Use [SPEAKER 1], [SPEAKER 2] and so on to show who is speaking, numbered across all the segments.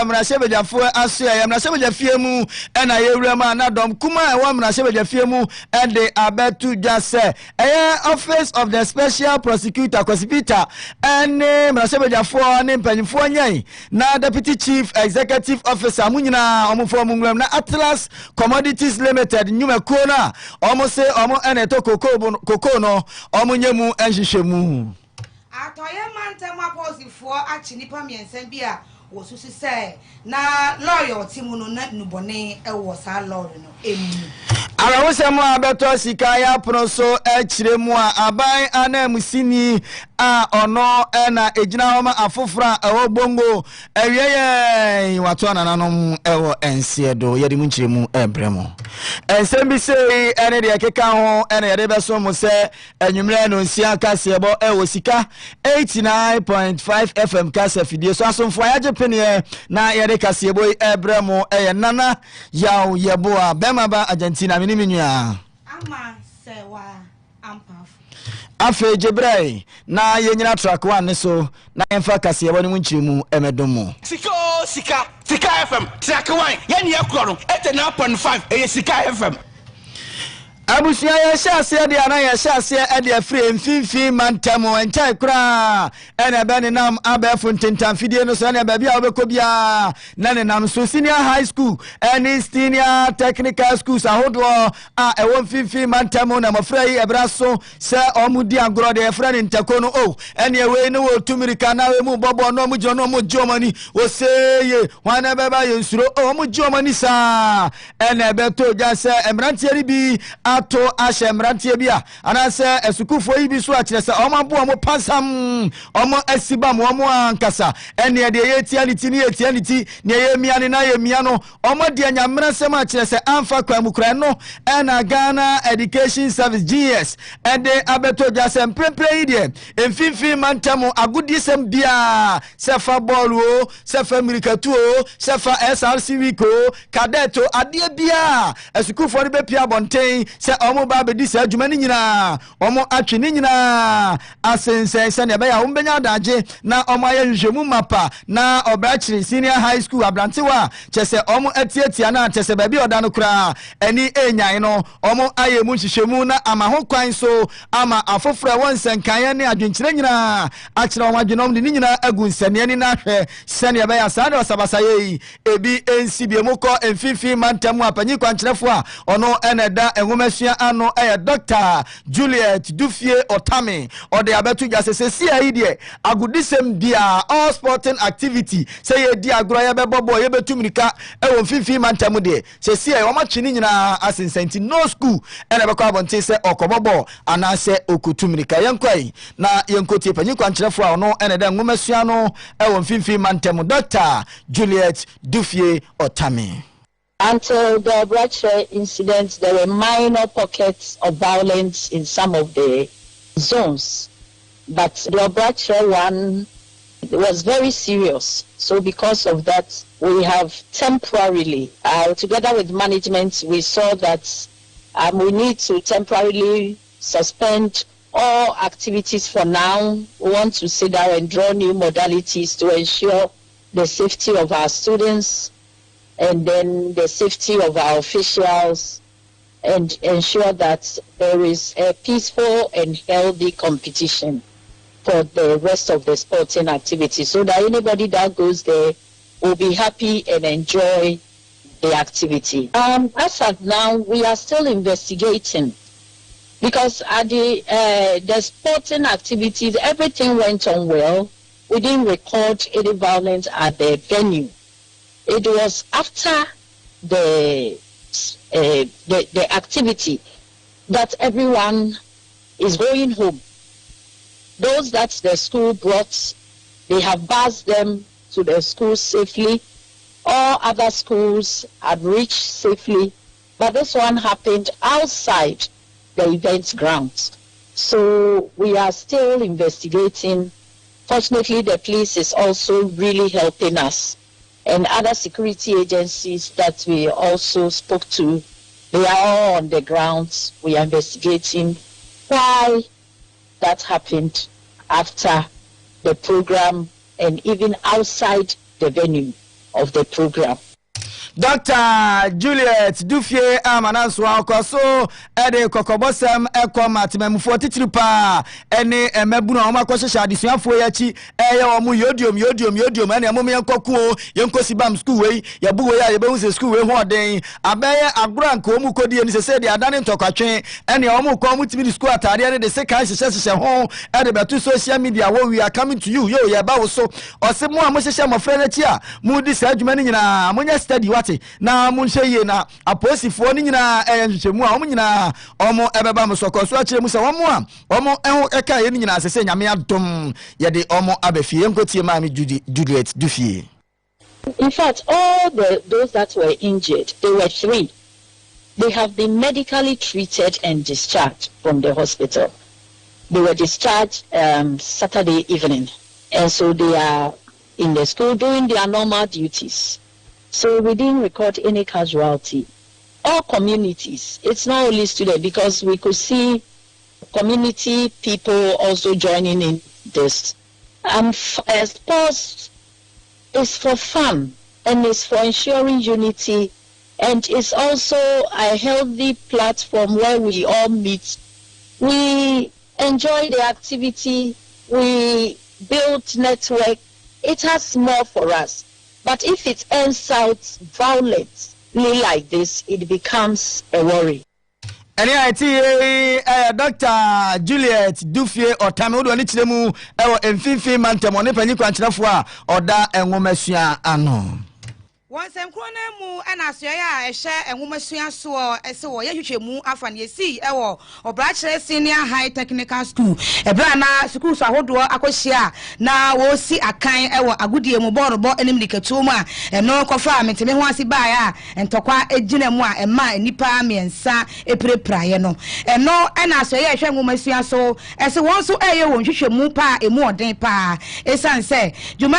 [SPEAKER 1] mrasebejafo aso ya mrasebejafie mu na yewrema na dom kuma wa mrasebejafie mu de abetu jase office of the special prosecutor Kosipita ene mrasebejafo ne mpanyimfo nyan na deputy chief executive officer munyina omufo mungwem na Atlas Commodities Limited nyuma kona omo se omo ene to koko no omo nyemu enhihwemu
[SPEAKER 2] atoye manta maposifo achinipa miensen bia wosusi se na lawyer timu no na nubone ewo sa lawyer no emu
[SPEAKER 1] arawosem abeto sika ya proso echiremu aban anamusini a ono na ejina homa afofra ewo bongo ewieye wato nananom ewo ensiedo yedi munchiremu ebremo ensembi sei ene de keka ho ene yede beso mo se enwumre no nsia kasebo ewo sika 89.5 FM kasa fidie so asomfo ya jepene na yede kasebo ebremo eye nana yaw yeboa bema ba Argentina minimia
[SPEAKER 2] ama sewa ampaf
[SPEAKER 1] afe jebrei na yenyina track 1 so na emfa kase yebo ni munchirimu emedomo
[SPEAKER 3] Sika FM track 1 yeni yakuro 89.5 Sika FM
[SPEAKER 1] abusia ya shase de ana ya shase de free mfimfi mantamo enchai kura ene be ne nam abefu ntentam fidie no so ene ba bia obekobia na ne nam so senior high school ene senior technical schools ahodo a ewo mfimfi mantamo na mafra yi ebraso se omudi agro de frɛ ne ntako no o ene ewe ne wo tumirika na we mu bobo no mu jo no mu jomani o seye wana be ba yensuro o mu jomani sa ene be to ja se emrantieri bi ato ashemrantie bia anase esukufo yi bi so akire se omabo omo pasam omo asibam omo ankasa ene de yetianity ni yetianity ne yemiane na yemia no omo de anyamra sem akire se amfa kwamukura no na Ghana Education Service GS ende abeto jasem prempre yi de emfimfi mantamo agudi sem bia sefa ball o sefa mirikatu o sefa SRC wiko kadeto ade bia esukufo ni be pia bonten se omo ba be di se adwuma ni nyina omo atwe ni nyina asense se ne be ya ombenya daje na omo aye nhwemu mapa na obrachiri senior high school abrantewa chese omo atietia na chese ba bi oda no kura eni enyan no omo aye mu nhwehwemu na ama ho kwan so ama afofra wonsenkan ne adwenkyere nyina akire omo adwenom ni nyina agu nsane ni na hwe se ne be ya sa de osabasaye ebi ensibiemu ko emfifi mantamu apanyi kwankyerefo a ono eneda enwomesua ano Dr. Juliet Dufie Otame or the abetu jasese CID agudisem dia all sporting activity say ye dia agro ye bebobo ye betumrika e fifi mantamu de say see e ma chini nyina asensenti no school e na bekwa bonte se okobobo anase okutumrika yenkwai na yenkoti panyi kwankyerefo a ono ene da nwomesua no e fifi mantamu Dr. Juliet Dufie Otame.
[SPEAKER 4] Until the bloodshed incidents, there were minor pockets of violence in some of the zones. But the bloodshed one was very serious. So because of that, we have temporarily, together with management, we saw that we need to temporarily suspend all activities for now. We want to sit down and draw new modalities to ensure the safety of our students, and then the safety of our officials, and ensure that there is a peaceful and healthy competition for the rest of the sporting activity, so that anybody that goes there will be happy and enjoy the activity. As of now, we are still investigating, because at the sporting activities, everything went on well. We didn't record any violence at the venue. It was after the activity that everyone is going home. Those that the school brought, they have bussed them to the school safely. All other schools have reached safely, but this one happened outside the event grounds. So we are still investigating. Fortunately, the police is also really helping us, and other security agencies that we also spoke to, they are all on the grounds. We are investigating why that happened after the program and even outside the venue. of the program.
[SPEAKER 1] Dr. Juliet Dufie Amanaswa Okoso Ede Kokobosem Ekomatimem 43 pa ene emebuna omakoshe adisuafo yachi eye omu yodium ene amomi yankokuo yankosibam school we yabuwe ya yebehunse school we ho den abeye agranko omu kodi eni sese de adane ntokatwe ene omu ko omu timi school atade ene de seka hyehyehye ho ede betu social media wo we are coming to you yo ya bawo so osemu amohyehyɛ mofre na chi a mu di sa adwuma ni nyina amonya study na munhye na aposifo ni nyina ehwehwemu a omo nyina omo ebeba msoko so akire mu se omo a omo eho eka ye ni nyina asese nyame adom ye de omo abafie enkotie ma me Juliet Dufie.
[SPEAKER 4] In fact, all those that were injured, they were 3. They have been medically treated and discharged from the hospital. They were discharged Saturday evening, and so they are in the school doing their normal duties. So we didn't record any casualty. All communities, it's not only students, because we could see community people also joining in this. Sports is for fun and it's for ensuring unity, and it's also a healthy platform where we all meet. We enjoy the activity, we build network. It has more for us. But if it ends out violently like this, it becomes a worry.
[SPEAKER 1] Dr. Juliet Dufie Otame odo ni chiremu ewo emfinfin mantem oni panyi kwankyerefo a oda enwomasua ano.
[SPEAKER 2] Wansem krona mu ana asoya ehye enwomasua so ese wo yehwehwemu afane esi ewo obrachere senior high technical school ebra na school so ahodo akohia na wo si akan ewo agudie mu borbo enimdiketu mu a eno kofa meteme ho ase baa ya entokwa egina mu a ema nipa miensa eprepraye no eno ana asoya ehwe enwomasua so ese won so eye wo nhwehwemu pa emu oden pa esanse juma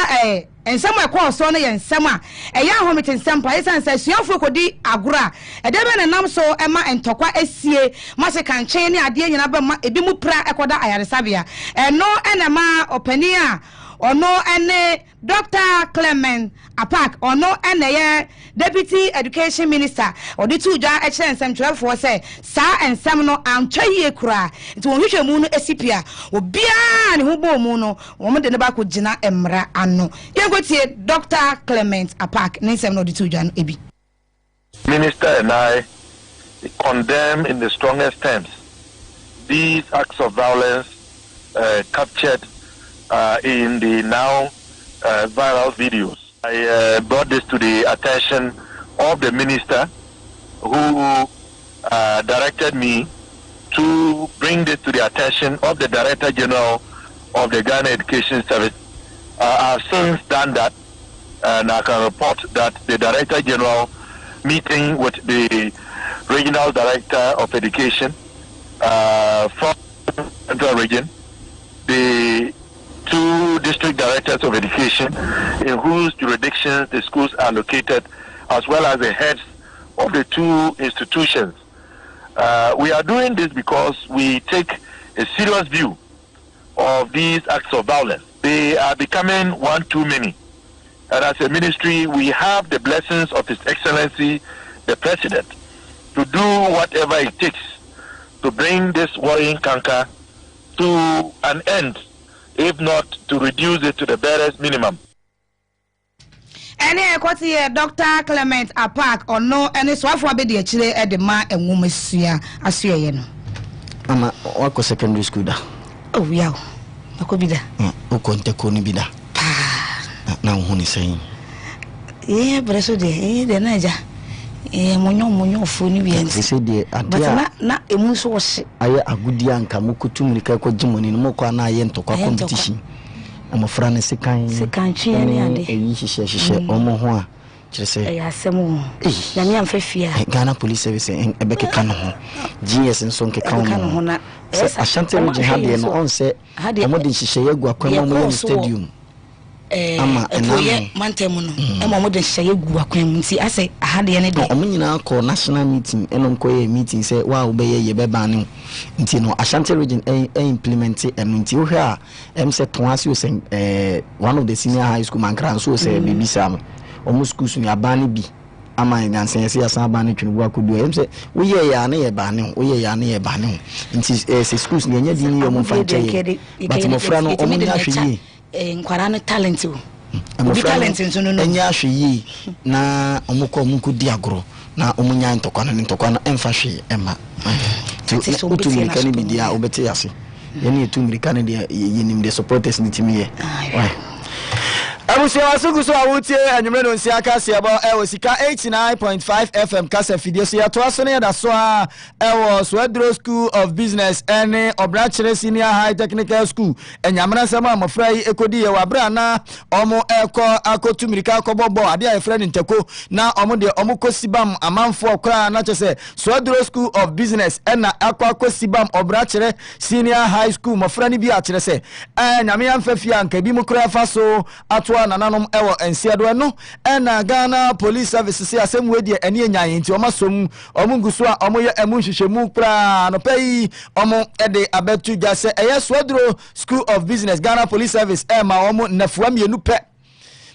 [SPEAKER 2] ensem ekọ so no yensem a eya homete ensem pa esanse suafo kodi agora edebe ne nam so ema entokwa esie mase kanchen ne ade nyina ba ma ebi mu pra ekoda ayaresabia eno enema opani a ono ene Dr. Clement Apak ono ene ye Deputy Education Minister odi tuja eche ensem twerefo se sa ensem no antwaye kura nti wonhwehwemu no esipia obia ne hubo mu no wo de ne ba ko gina emra ano yengotie Dr. Clement Apak ne ensem no odi tuja no ebi.
[SPEAKER 5] Minister and I condemn in the strongest terms these acts of violence captured in the now viral videos. I brought this to the attention of the minister who directed me to bring this to the attention of the Director General of the Ghana Education Service. I have since done that, and I can report that the Director General meeting with the Regional Director of Education from the Central Region, the 2 district directors of education in whose jurisdictions the schools are located, as well as the heads of the 2 institutions. We are doing this because we take a serious view of these acts of violence. They are becoming one too many. And as a ministry, we have the blessings of His Excellency, the President, to do whatever it takes to bring this worrying canker to an end, if not to reduce it to the barest minimum.
[SPEAKER 2] Any equity Dr. Clement Apak or no any swafo abedi chile edema enwomasua asuye no.
[SPEAKER 1] Ama wako secondary school da.
[SPEAKER 2] Oh yeah. Akobida.
[SPEAKER 1] Ukonteko ni bida. Na uhuni sayin.
[SPEAKER 2] Breso de naija. Monyo fu ni bi enti.
[SPEAKER 1] Se de adia.
[SPEAKER 2] Na emu so wose.
[SPEAKER 1] Aye agudi anka mukutum rika ko jimoni no mokwa na aye ntokwa competition. Amofra ne sekan twe ne ade. Eyi hihye omo ho a kire se. Ya asemu. Na me amfafia. Ghana Police Service ebeke kan ho. GS nso nke kan ho na. Ashanti region ha de no on se omo de hihye yagu akwan mo stadium. Ama
[SPEAKER 2] enye mantemu no ema mo de hye gu akwan mu nti ase ahade ne de
[SPEAKER 1] omo nyina ko national meeting enom ko ye meeting say wa obeye ye beba ne nti no Ashanti region implement enu nti wo hwa em se ton ase o one of the senior high school mankran so say bibisa omo schools ni abane bi ama nyansen yesi asan abane twene bo akodu em se wo ye ya na ye bane wo ye ya na ye bane nti se schools ni enya di ni omo fanche but mo fra no omo ni ahwe yi
[SPEAKER 2] nkwara no talent o
[SPEAKER 1] omo talent nso no enya ahwe yi na omo ko omo kodi agro na omo nya ntokwa no emfa hwe ema to utu mirika ni bidia obete yase yeni etu mirika ni de yenim de supporters ni timi ye abusia wasugu so awutie anwumre no nsia kase abo ewo Sikka 89.5 FM kase video so yato aso ne da so a ewo Swedro School of Business ene Obrachere Senior High Technical School enyamra sama amofra yi ekodi ye wabra na omo eko akotu mirika akobobbo ade a efra ni nteko na omo de omo kosibam amanfo okra na chese Swedro School of Business ena akosibam Obrachere Senior High School mofra ni bi a kire se nyame amfafia nka bi mu kra fa so ato nananom ewo ensiado no ena Ghana Police Service se asem wedi eni enyan nti omasom omunguso a omoye emunhwehwemu pra no pei omo ede abetu gya se eye Swedro School of Business Ghana Police Service ma omo nafua mienu pe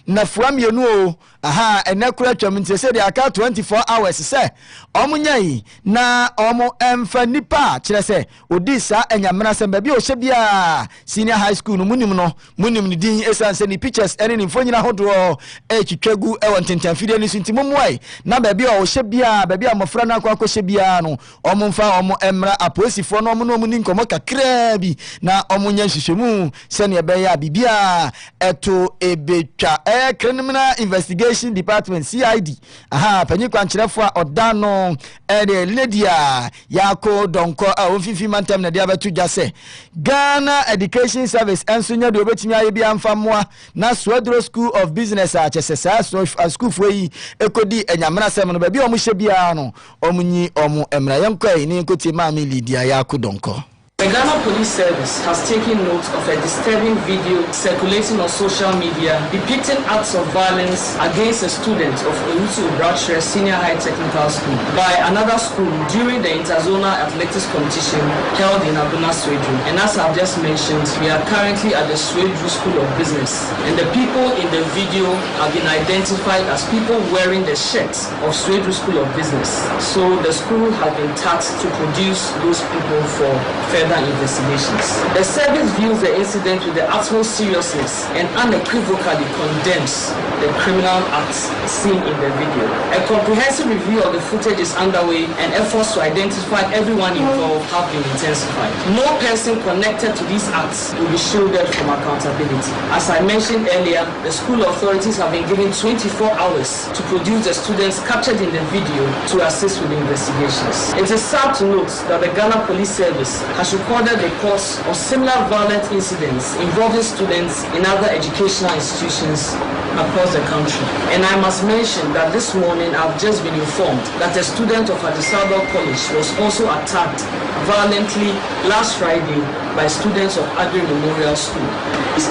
[SPEAKER 1] nafua mienu o aha enekura twamnti se de aka 24 hours se omunyai na omo emfa nipa kire se odisa enyamra se ba bi o bia senior high school no munim ni din esanse ni pictures ene ni mfonyina hodo twitwagu ewo ntentanfide ni sunti momwai na ba bi o bia ba bi amofra na akwa bia no omo mfa omo emra aposifo no omo ni nkomo kakra bi na omunya hwehwemu se ne be ya bibia eto ebetwa criminal investigation department CID aha panyi kwankyerefo a odano de Lydia yako donko a onfifi mantem na dia betu jase Ghana Education Service ensunya de obetimi aye bia mfamoa na Swedro School of Business a chesesa school foi ekodi enyamra sem no ba bia omo hye bia no omunyi omo emra yenkoi ni nkoti ma me Lydia yako donko.
[SPEAKER 6] The Ghana Police Service has taken note of a disturbing video circulating on social media depicting acts of violence against a student of Obrachere Senior High Technical School by another school during the interzonal athletics competition held in Abuna Swedru. And as I've just mentioned, we are currently at the Swedru School of Business. And the people in the video have been identified as people wearing the shirts of Swedru School of Business. So the school has been tasked to produce those people for further investigations. The service views the incident with the utmost seriousness and unequivocally condemns the criminal acts seen in the video. A comprehensive review of the footage is underway and efforts to identify everyone involved have been intensified. No person connected to these acts will be shielded from accountability. As I mentioned earlier, the school authorities have been given 24 hours to produce the students captured in the video to assist with the investigations. It is sad to note that the Ghana Police Service has recorded reports of similar violent incidents involving students in other educational institutions across the country. And I must mention that this morning I've just been informed that a student of Adisabel College was also attacked violently last Friday by students of Agri Memorial School.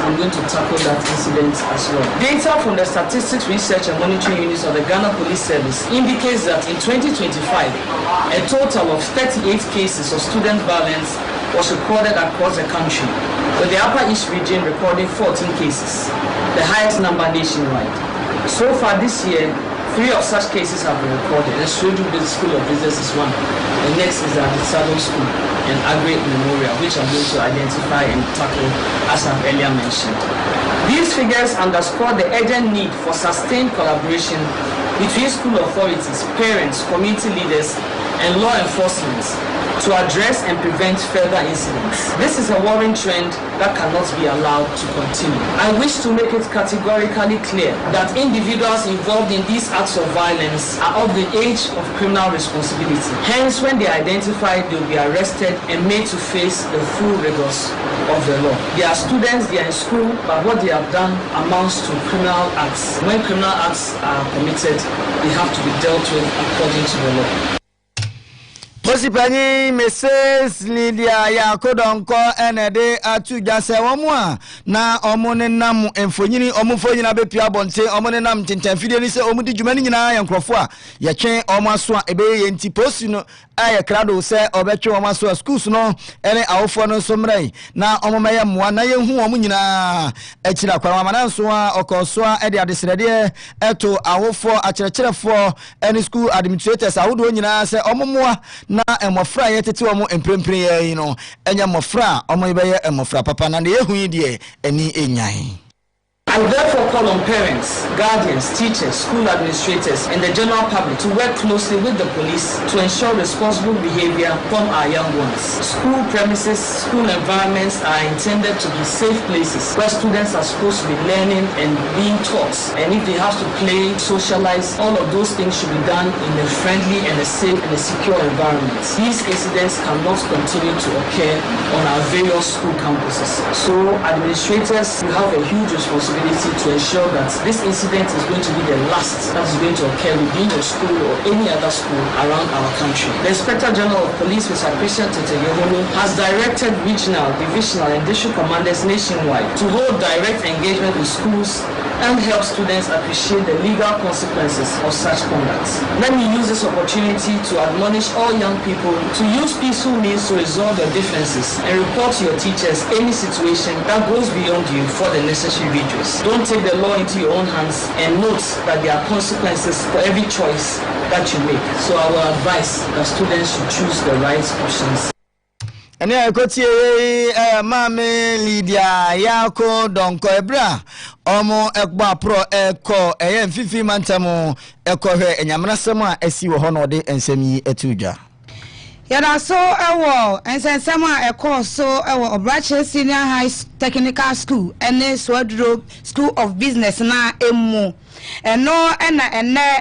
[SPEAKER 6] I'm going to tackle that incident as well. Data from the Statistics Research and Monitoring Units of the Ghana Police Service indicates that in 2025, a total of 38 cases of student violence was recorded across the country, with the Upper East region recording 14 cases, the highest number nationwide. So far this year, 3 of such cases have been recorded. The Swedru School of Business is one. The next is the Adisabel School and Agri Memorial, which I'm going to identify and tackle as I've earlier mentioned. These figures underscore the urgent need for sustained collaboration between school authorities, parents, community leaders, and law enforcement to address and prevent further incidents. This is a worrying trend that cannot be allowed to continue. I wish to make it categorically clear that individuals involved in these acts of violence are of the age of criminal responsibility. Hence, when they are identified, they will be arrested and made to face the full rigors of the law. They are students, they are in school, but what they have done amounts to criminal acts. When criminal acts are committed, they have to be dealt with according to the law.
[SPEAKER 1] Posipani Mrs. Lydia Yakodonko enede atu jase womwa na omone nam emfonyini omufonyina bepia bonte omone nam tentanfide ni se omudi djumani nyina yankrofo a ye twen omaso a ebe ye nti posi no aye krado se obetwe omo so schools no ene awofo no so mrai na omo meye moa na yehu omo nyina akira kwara mananso a okoso a ede adesrede eto awofo akyerkyerefo ene school administrators awodo nyina se omo moa na emofra yetete omo emprempre ye no enya mofra omo beye emofra papa na yehu yi de eni enyan.
[SPEAKER 6] I therefore call on parents, guardians, teachers, school administrators, and the general public to work closely with the police to ensure responsible behavior from our young ones. School premises, school environments are intended to be safe places where students are supposed to be learning and being taught. And if they have to play, socialize, all of those things should be done in a friendly and a safe and a secure environment. These incidents cannot continue to occur on our various school campuses. So administrators, you have a huge responsibility to ensure that this incident is going to be the last that is going to occur within your school or any other school around our country. The Inspector General of Police, Mr. Christian Tete-Yoholo, has directed regional, divisional, and district commanders nationwide to hold direct engagement with schools and help students appreciate the legal consequences of such conduct. Let me use this opportunity to admonish all young people to use peaceful means to resolve their differences and report to your teachers any situation that goes beyond you for the necessary redress. Don't take the law into your own hands and note that there are consequences for every choice that you make. So I will advise that students should choose the right options.
[SPEAKER 1] And I got Mame Lydia Yako Donko Ebra Omo Ekba Pro Eko Fifi Mantamo Eko He Enyamanasama Esi Honode and Semi Etuja.
[SPEAKER 2] Yada so ewo ensensema eko so ewo Obrache Senior High Technical School ene Swadro School of Business na emu eno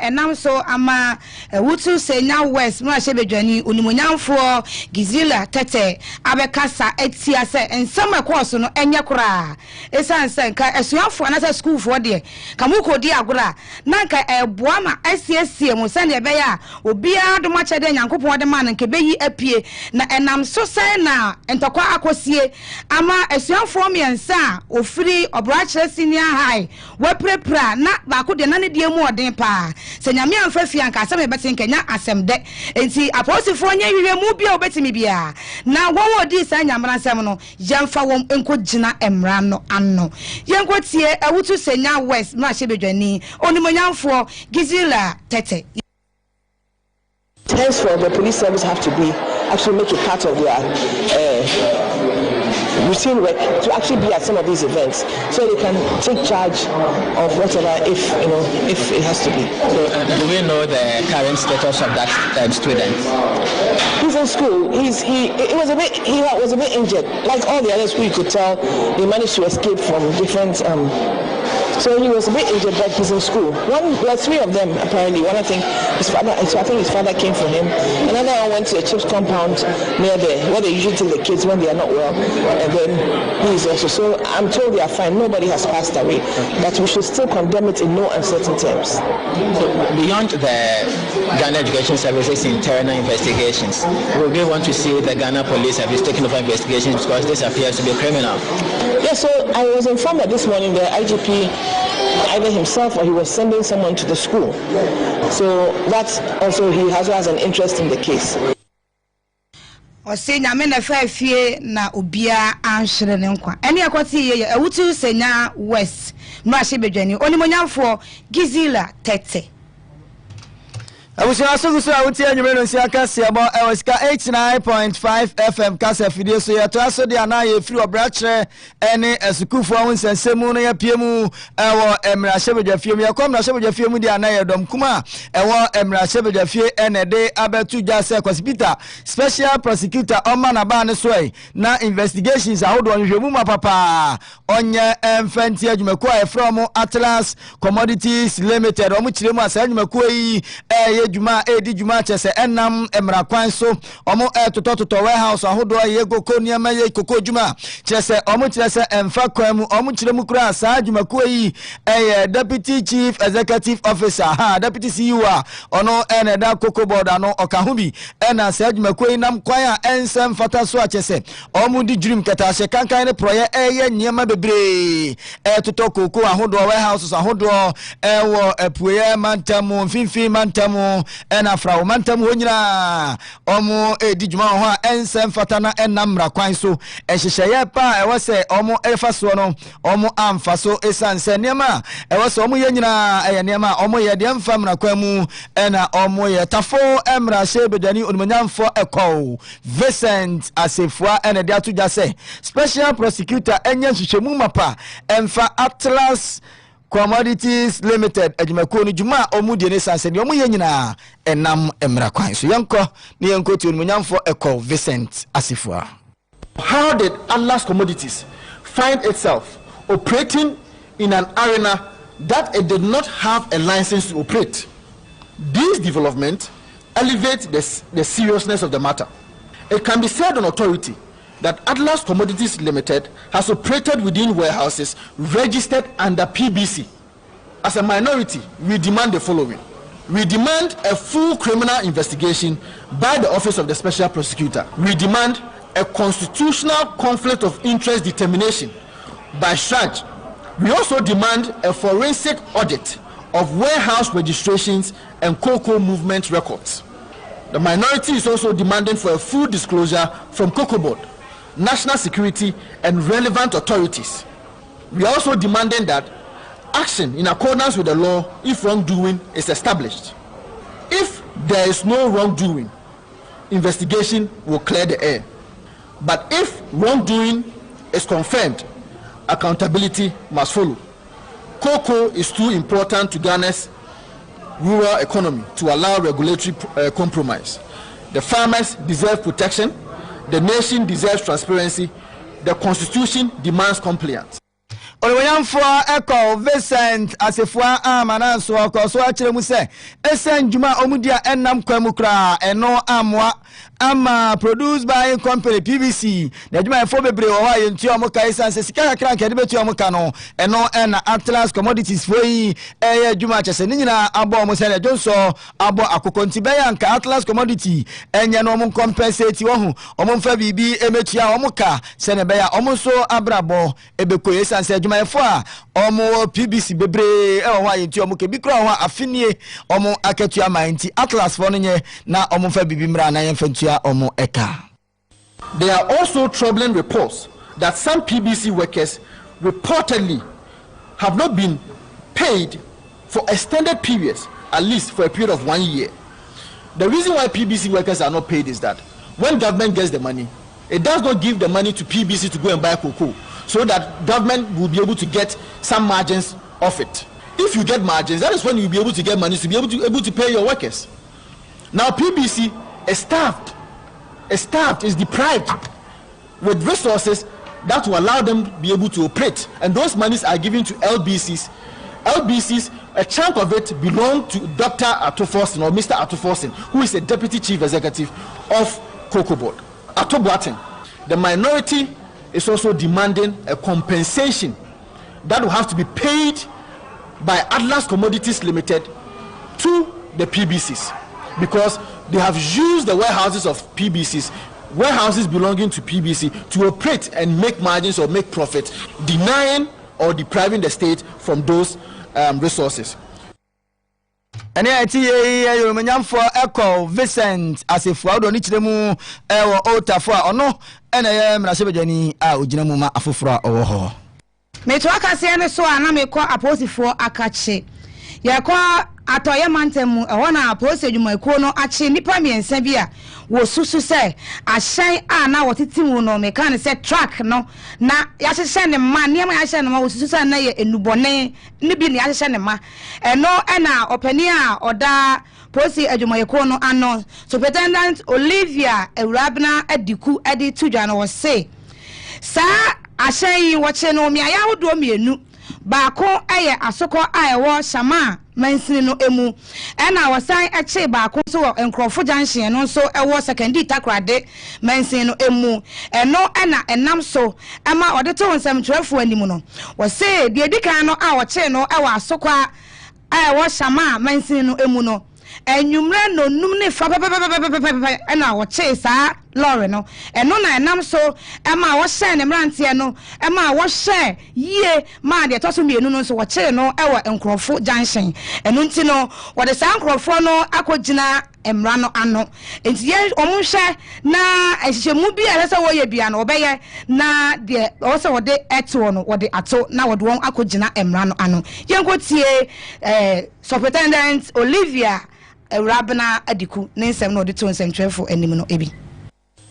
[SPEAKER 2] enam so ama wutu senya west ma shebedwani onimonyamfo Gizila Tete abekasa etia se ensema course no enye kura esanse nka esuafo na se school fo de kamuko di agora nanka eboa ma SSC mu sane ebe ya obi adoma chede nyankopon de ma nke beyi apie na enam so sai na entokwa akosie ama esuafo miensa ofiri Obrache Senior High weprepra na ba de na ne die mu odin pa se nyame amfafi anka asem ebeti nkenya asem de enti aposifo nya wiwe mu bia obetimi bia na wowo di sa nyamra asem no yemfa wom enko gina emra no anno yenko tie awutu senya west ma shebedwani onimonyamfo Gizila Tete.
[SPEAKER 7] Henceforth, the police service have to be actually make it part of their routine work to actually be at some of these events, so they can take charge of whatever if it has to be.
[SPEAKER 8] So, do we know the current status of that student?
[SPEAKER 7] He's in school. He was a bit injured, like all the others who you could tell. He managed to escape from different. So he was a bit injured, but he's in school. There are three of them apparently. One, I think his father came for him. Another one went to a chips compound near there, where they usually take the kids when they are not well. And then he's also. So I'm told they are fine. Nobody has passed away, but we should still condemn it in no uncertain terms.
[SPEAKER 8] So beyond the Ghana Education Services internal investigations, we really want to see the Ghana Police Service taking over investigations because this appears to be criminal.
[SPEAKER 7] Yes, so I was informed that this morning the IGP either himself or he was sending someone to the school. So that's also, he also has an interest in the case.
[SPEAKER 2] Osenya me na fafie na obia anhwere ne nkwa ene akwati ye awutu senya west mrashe bedwani onimonyamfo Gizila Tete.
[SPEAKER 1] Abusia so awuti anyumero nsia kase abo Sikka 89.5 FM kase video so ya to aso de ana ye free Obrache ene esukufo wonsensemu no ya piemu ewo emrashe bedwafie ya kom na shebedwafie mu de ana ye dom kuma ewo emrashe bedwafie ene de abetu jase hospital special prosecutor Oma na ba ne so na investigations ahodo nhwemu mapapa onye emfanti adwumako e from Atlas Commodities Limited omu kiremu asa adwumako yi Juma edi juma chese enam emra kwan so omo tototo warehouse ahodo ye goko niama ye koko juma chese omo chese emfa kwan mu omo chiremu kura sa juma ko yi deputy chief executive officer deputy CEO ono da koko board ano okahubi ena sa juma ko yi nam kwan a ensem fata so chese omo di dream keta she kankan ne proye niama bebre toto koko ahodo warehouse ahodo wo epuye mantamu finfi mantamu no ena fra omantam ho nyina omo edi djuma ho a ensem fata na enamra kwan so ehyehyeye pa ewo se omo efa so no omo amfa so esanse niam ewo se omo ye nyina eye niam omo ye de mfa mra kwan mu ena omo ye tafo emra shebedani onumanyamfo ekọ Vincent Asefua ena de atoja se special prosecutor enya hwehwemu mapa emfa Atlas Commodities Limited adwumako no dwuma omudie ne sanse ne omoye nyina enam emra kwan so yenko ne yenko ti onumanyamfo ekọ Vincent Asefua.
[SPEAKER 9] How did Atlas Commodities find itself operating in an arena that it did not have a license to operate? These developments elevate the seriousness of the matter. It can be said on authority that Atlas Commodities Limited has operated within warehouses registered under PBC. As a minority, we demand the following. We demand a full criminal investigation by the Office of the Special Prosecutor. We demand a constitutional conflict of interest determination by SHRAJ. We also demand a forensic audit of warehouse registrations and cocoa movement records. The minority is also demanding for a full disclosure from Cocoa Board, national security and relevant authorities. We are also demanding that action in accordance with the law if wrongdoing is established. If there is no wrongdoing, investigation will clear the air. But if wrongdoing is confirmed, accountability must follow. Cocoa is too important to Ghana's rural economy to allow regulatory compromise. The farmers deserve protection. The nation deserves transparency. The constitution demands compliance.
[SPEAKER 1] Oluyamfo ekọ Vincent Asefua amana so akọ so akire mu se esen djuma omudia enam kwamu kra eno amwa ama produced by company PBC na djuma efo bebre wo ha yentu omuka isanse sika kakra nke de betu omuka no eno na Atlas Commodities foi eye djuma chese ni nyina abo omu se na jonso abo akokonti be ya nka Atlas Commodity enye no omu compensate wo hu omu mfa bibi emetua omuka se ne be ya omu so abrabo ebekoye isanse djuma efo a omu PBC bebre e wo ha yentu omuka bi kra ho afinie omu aketua manti Atlas fo no nye na omu mfa bibi mra na yemfa
[SPEAKER 9] There are also troubling reports that some PBC workers reportedly have not been paid for extended periods, at least for a period of 1 year. The reason why PBC workers are not paid is that when government gets the money, it does not give the money to PBC to go and buy cocoa, so that government will be able to get some margins off it. If you get margins, that is when you'll be able to get money to be able to pay your workers. Now PBC is starved, is deprived with resources that will allow them to be able to operate, and those monies are given to LBCs. LBCs, a chunk of it belong to Dr. Atoforsen or Mr. Atoforsen, who is a deputy chief executive of Cocoa Board. Atoboaten. The minority is also demanding a compensation that will have to be paid by Atlas Commodities Limited to the PBCs, because they have used the warehouses of PBCs, warehouses belonging to PBC, to operate and make margins or make profit, denying or depriving the state from those resources.
[SPEAKER 1] Ene ati ye Yorumanyamfo ekọ Vincent Asefua odo ni kiremu ewo otafo a ono ene ye mrasebedani a ogina mu ma afoforo owo ho.
[SPEAKER 2] Meto akase ne so ana mekọ aposifo akache. Yekọ atoye mantem ewo na aposi adwumakuo no ache nipa miensa bi a wo susu se ahyan a na wotetimu no meka ne se track no na yahyehyɛ ne ma ne ma yahyehyɛ ne ma wo susu se na ye enubone ne bi ne yahyehyɛ ne ma eno na opani a oda posi adwumakuo no ano Superintendent Olivia Ewurabna Adiku edi tudwa no wo se sa ahyan yi wo che no me ayawodo mienu baako eye asoko a ewo shama mansini no emu ena wasan eche baako so enkrofo junction no so ewo secondary takrade mansini no emu eno ena enam so ema odete wonsam twerefo animu no wose de edikan no a woche no ewo asoko a ewo shama mansini no emu no enwumre no num ne fa ena woche saa lorry no eno na enam so ema wo share ne mrantie no ema wo share ye ma de toso mienu no so wo kire no ewo enkrofo junction eno nti no wo de san enkrofo no akogina emra no ano enti ye omunhwe na ehihemu bi a lesa wo ye bia no obeye na de wo se wo de eto no wo de ato na wo de won akogina emra no ano yenkotie Superintendent Olivia Rabna Adiku Ninsem no de to nsem anim no ebi.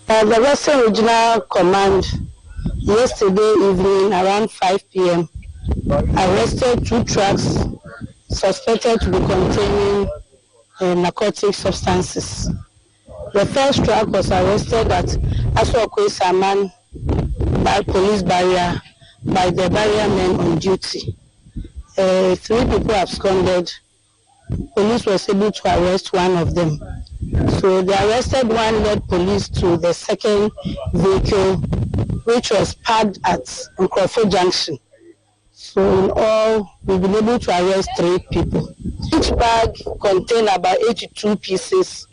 [SPEAKER 10] The Western Regional Command yesterday evening around 5 p.m. arrested 2 trucks suspected to be containing narcotic substances. The first truck was arrested at Aswakwe Saman by police barrier by the barrier men on duty. 3 people absconded. Police was able to arrest one of them. So the arrested one led police to the second vehicle, which was parked at Nkrofo Junction. So in all, we've been able to arrest 3 people. Each bag contained about 82 pieces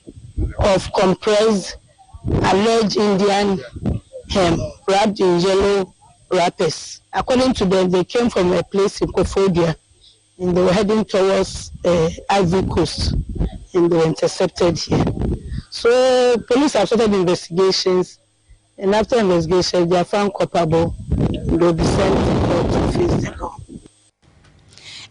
[SPEAKER 10] of compressed alleged Indian hemp wrapped in yellow wrappers. According to them, they came from a place in Kofodia, and they were heading towards Ivory Coast, and they were intercepted here. So police have started investigations, and after investigations, they are found culpable, and they will be sent to court to face the law.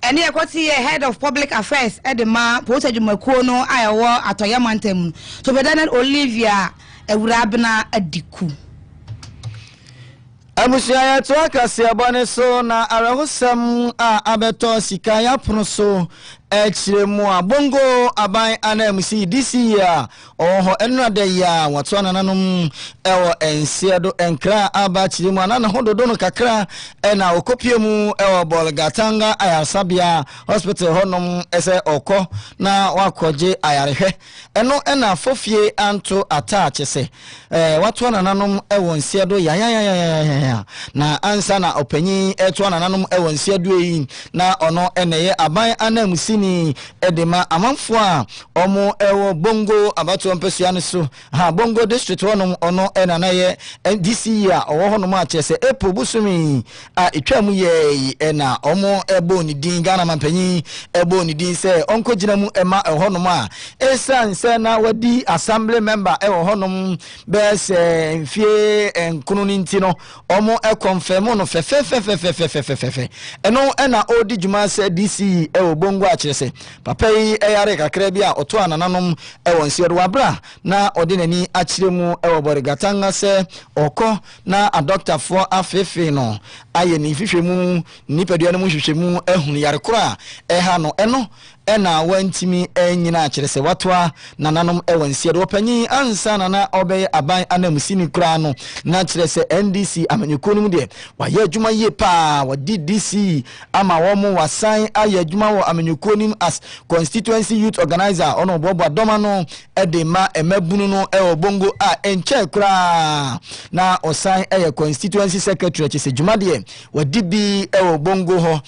[SPEAKER 2] And here, what's the head of public affairs at the ma posted Makono, Iowa, at Oyamantem. So, but then Olivia, a Rabna Adiku.
[SPEAKER 1] Amusia to Kase abone so na arahusam abeto sikaya proso echiremu abongo aban anamusi this year oho enrade ya watwana nanom ewo ensiedo enkra aba chiremu anana hododo no kakra na okopiemu ewo bolgatanga ayasabia hospital honom ese oko na wakoje ayarehwe eno na fofie anto attach se watwana nanom ewo ensiedo ya na ansa na opanyi etwana nanom ewo ensiedo yi na ono eneye aban anamusi ni edema amanfo a omo ewo bongo abato mpesua ne so ha bongo district wonom ono enanaye NDC a owo honom a chese epo busumi a etwamu ye na omo ebo ni din Ghana mampanyi ebo ni din se onko gina mu ema honom a esanse na wadi assembly member ewo honom be se mfie enkunu ni ntino omo e confirm no fe eno na odi juma se DC ewo bongo a chese papa yi eyare kakra bi a oto anananom ewo nsiedo wabra na odinani achiremu ewo borigatanga se oko na a doctor for afefe no aye ni fihwemu nipadua no mu hwehwemu ehunu yare kora eha no eno ena wantimi enyina akirese watwa nananom ewo nsiedo opanyi ansa na obey aban anamusini kura no na kirese NDC amanyuko no de waye adwuma ye pa wadi DC ama womo wasan aye adwuma wo amanyuko nim as constituency youth organizer ono bobo adoma no edema emabunu no ewo bongo a enche kura na osan eye constituency secretary chese dwuma de wadi bi ewo bongo ho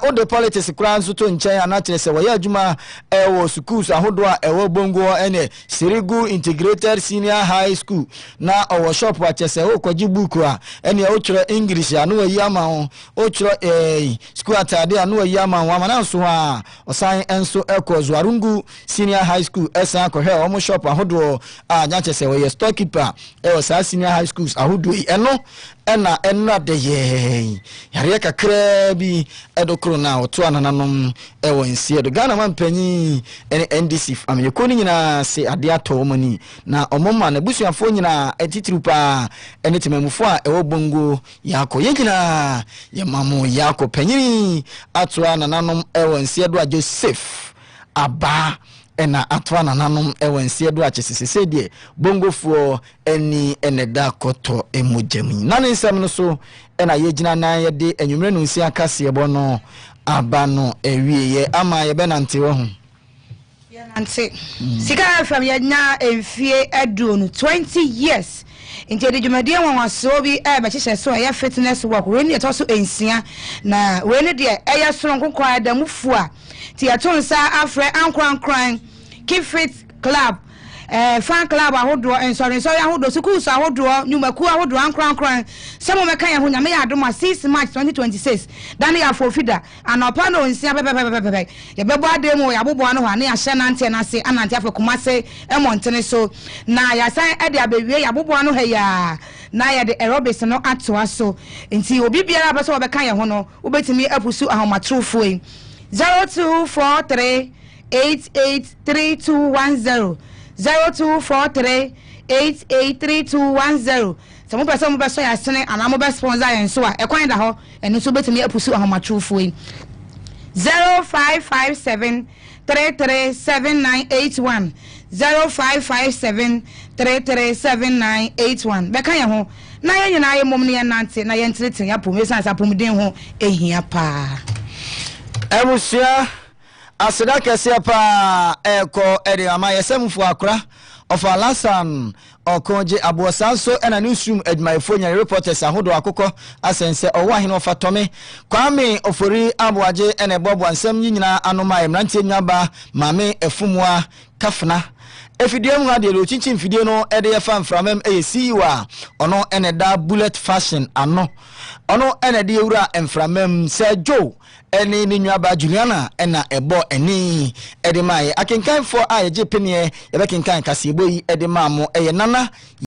[SPEAKER 1] o de politics kran so to nchen anachire se waya adwuma ewo schools ahodo a ewo bongo ene Sirigu Integrated Senior High School na owo shop wa chese o kwaji book a ene o kire English anu wayi ama ho o kire school atade anu wayi ama ho amana so a osan enso ekozo Arungu Senior High School esa akohwe o mo shop ahodo a nya chese we storekeeper ewo sa Senior High Schools ahodo eno ena de ye yare kakra bi edokro na oto anananom ewo nsie do Ghana mampanyi NDC amyeko ni nyina se ade ato mani na omoma na busuafo nyina etitirupa enetemamufo a ewo bongo yako yegyina yemamu yako panyini ato anananom ewo nsie do a Joseph aba ena atwa nananom ewo nsie do achesese de bongofuo eni eneda koto emojami na nsem no so ena yegyina na ye de enwumre no nsia kase ebo aba no ewieye ama ye benante wo ho
[SPEAKER 2] ya nante Sikka FM yanya emfie adunu 20 years inti de dwumadie wanwaso bi be kyehye so ya fitness work we ne to so ensia na we ne de eya soronko adamufu a ti atonsa afre ankran keep fit club fan club ahodo sorry ahodo schools ahodo nyumaku ahodo ankran some me kan ho nyame ya adoma 6 March 2026 dan ya fofida anopa no nsia pepepepepe ye bebo ademu ya bobo no ha na ya hye nante na se anante afakumase emontene so na ya san ede abewie ya bobo no ha ya na ya de aerobics no atoa so nti obi biara ba so obeka ye ho no obetimi apusu ahomatrofo 0243 883210 0243 883210 some person mo be so ya sene ana mo be sponsor yen so a ekwan da ho eno so betimi apusu ahomatrofo 0557 337981 0557 337981 beka ye ho na ye nyina ye mom ne ye nante na ye ntireten ya pomesa sa pomden ho ehia pa
[SPEAKER 1] emusia aseda kese pa eko ede ama yesemfu akra of alasan okonje abosanso ena newsroom admaifo nya reporters ahodo akoko asense owo ahene ofatome kwame ofori aboaje ena bobo ansam nyina anoma emrantie nyaba mame efumua kafna efidie mu ade lo chinchin fidie no ede ye fa mframem esiwa ono ene da bullet fashion ano ono ene de ewura mframem se jo eni ni nyaba Juliana ena ebo eni ede mai akenkan for aye je penie ye bekenkan kasebo yi ede ma mo eye nana